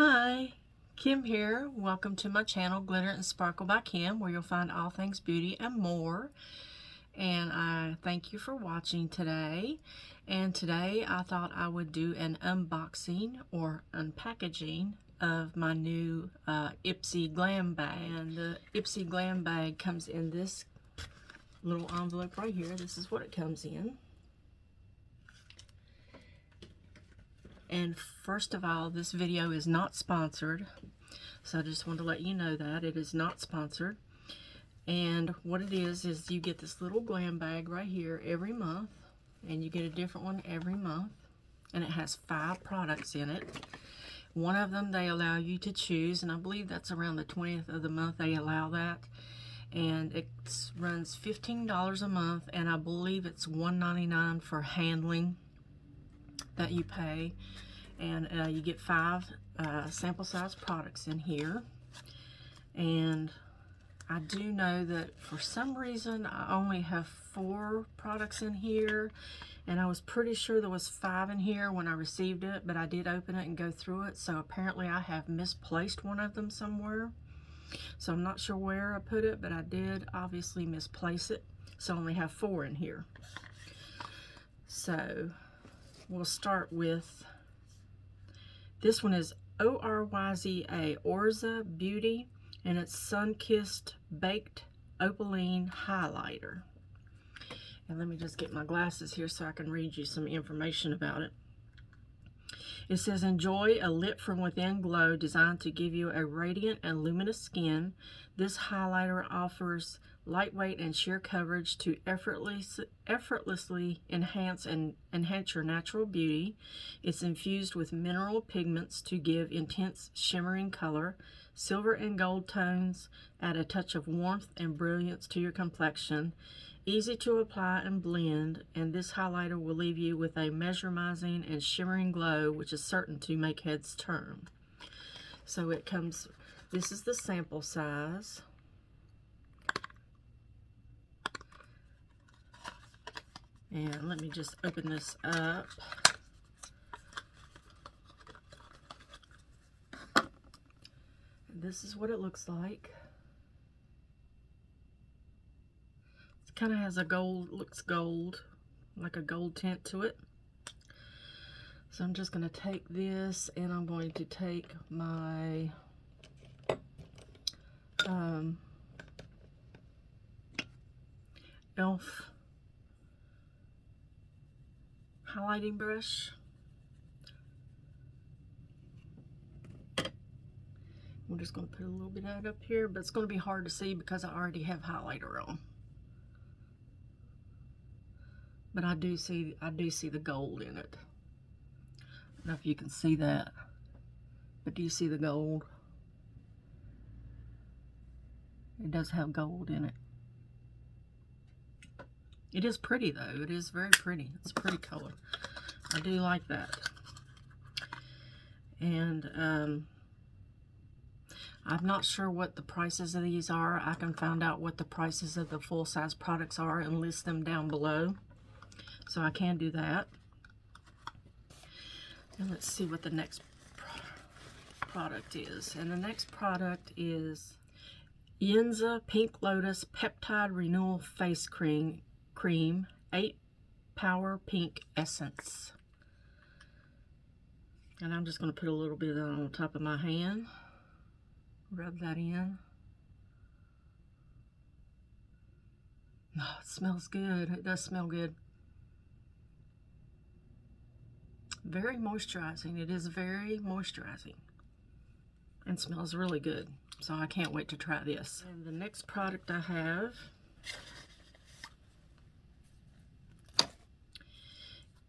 Hi, Kim here. Welcome to my channel, Glitter and Sparkle by Kim, where you'll find all things beauty and more. And I thank you for watching today. And today I thought I would do an unboxing or unpackaging of my new Ipsy Glam bag. And the Ipsy Glam bag comes in this little envelope right here. This is what it comes in. And first of all, this video is not sponsored, so I just want to let you know that it is not sponsored. And what it is you get this little glam bag right here every month, and you get a different one every month, and it has 5 products in it. One of them they allow you to choose, and I believe that's around the 20th of the month they allow that, and it runs $15 a month, and I believe it's $1.99 for handling that you pay. And you get 5 sample size products in here. And I do know that for some reason I only have 4 products in here, and I was pretty sure there was 5 in here when I received it, but I did open it and go through it, so apparently I have misplaced one of them somewhere. So I'm not sure where I put it, but I did obviously misplace it, so I only have 4 in here. So we'll start with, this one is ORYZA, Orza Beauty, and it's Sun-Kissed Baked Opaline Highlighter. And let me just get my glasses here so I can read you some information about it. It says, enjoy a lit from within glow designed to give you a radiant and luminous skin. This highlighter offers lightweight and sheer coverage to effortlessly enhance your natural beauty. It's infused with mineral pigments to give intense shimmering color. Silver and gold tones add a touch of warmth and brilliance to your complexion. Easy to apply and blend, and this highlighter will leave you with a mesmerizing and shimmering glow, which is certain to make heads turn. So it comes, this is the sample size. And let me just open this up. This is what it looks like. It kind of has a gold, looks gold, like a gold tint to it. So I'm just going to take this, and I'm going to take my e.l.f. highlighting brush. I'm just going to put a little bit of it up here, but it's going to be hard to see because I already have highlighter on. But I do see the gold in it. I don't know if you can see that, but do you see the gold? It does have gold in it. It is pretty though. It is very pretty. It's a pretty color. I do like that. And I'm not sure what the prices of these are. I can find out what the prices of the full-size products are and list them down below. So I can do that. And let's see what the next product is. And the next product is Yenza Pink Lotus Peptide Renewal Face Cream 8 Power Pink Essence. And I'm just going to put a little bit of that on top of my hand. Rub that in. Oh, it smells good. It does smell good. Very moisturizing. It is very moisturizing. And smells really good. So I can't wait to try this. And the next product I have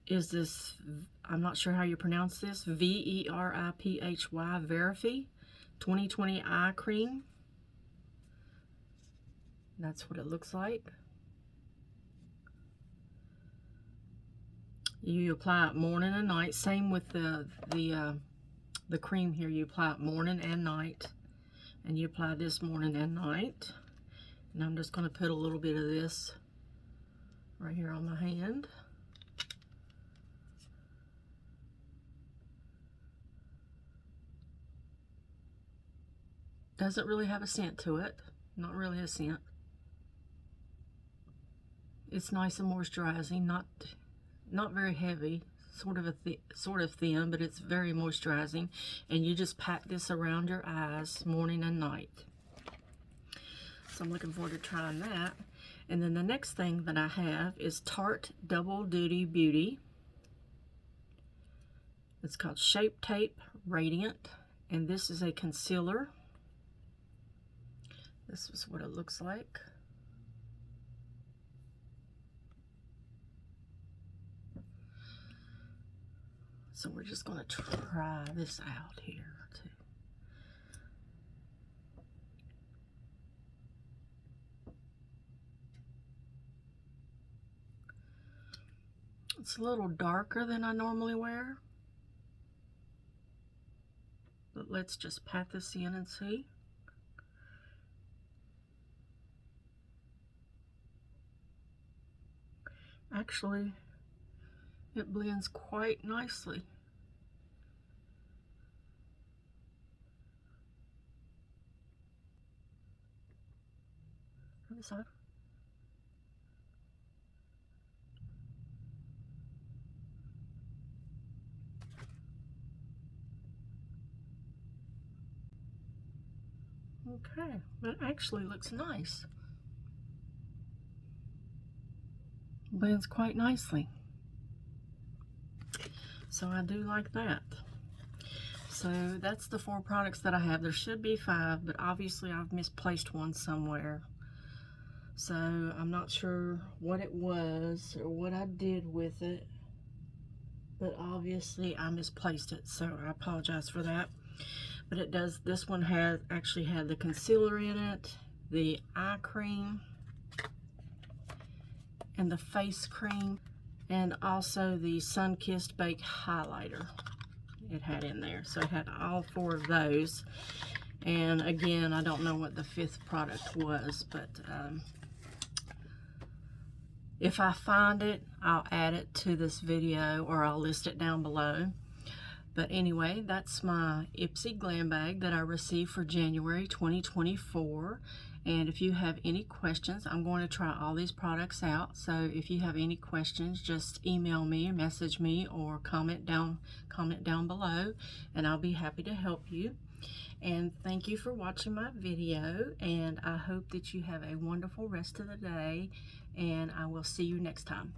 is this, I'm not sure how you pronounce this, V-E-R-I-P-H-Y Verify 2020 Eye Cream. That's what it looks like. You apply it morning and night. Same with the cream here. You apply it morning and night. And you apply this morning and night. And I'm just going to put a little bit of this right here on my hand. Doesn't really have a scent to it. Not really a scent. It's nice and moisturizing, not very heavy, sort of thin, but it's very moisturizing. And you just pack this around your eyes morning and night. So I'm looking forward to trying that. And then the next thing that I have is Tarte Double Duty Beauty. It's called Shape Tape Radiant, and this is a concealer. This is what it looks like. So we're just going to try this out here too. It's a little darker than I normally wear. But let's just pat this in and see. Actually, it blends quite nicely. Other side. Okay, that actually looks nice. Blends quite nicely. So I do like that. So that's the 4 products that I have. There should be 5, but obviously I've misplaced one somewhere. So I'm not sure what it was or what I did with it, but obviously I misplaced it, so I apologize for that. But it does, this one actually had the concealer in it, the eye cream, and the face cream, and also the Sun-Kissed Bake highlighter it had in there. So it had all 4 of those. And again, I don't know what the 5th product was, but if I find it, I'll add it to this video, or I'll list it down below. But anyway, that's my Ipsy Glam bag that I received for January 2024. And if you have any questions, I'm going to try all these products out. So if you have any questions, just email me, message me, or comment down below, and I'll be happy to help you. And thank you for watching my video, and I hope that you have a wonderful rest of the day, and I will see you next time.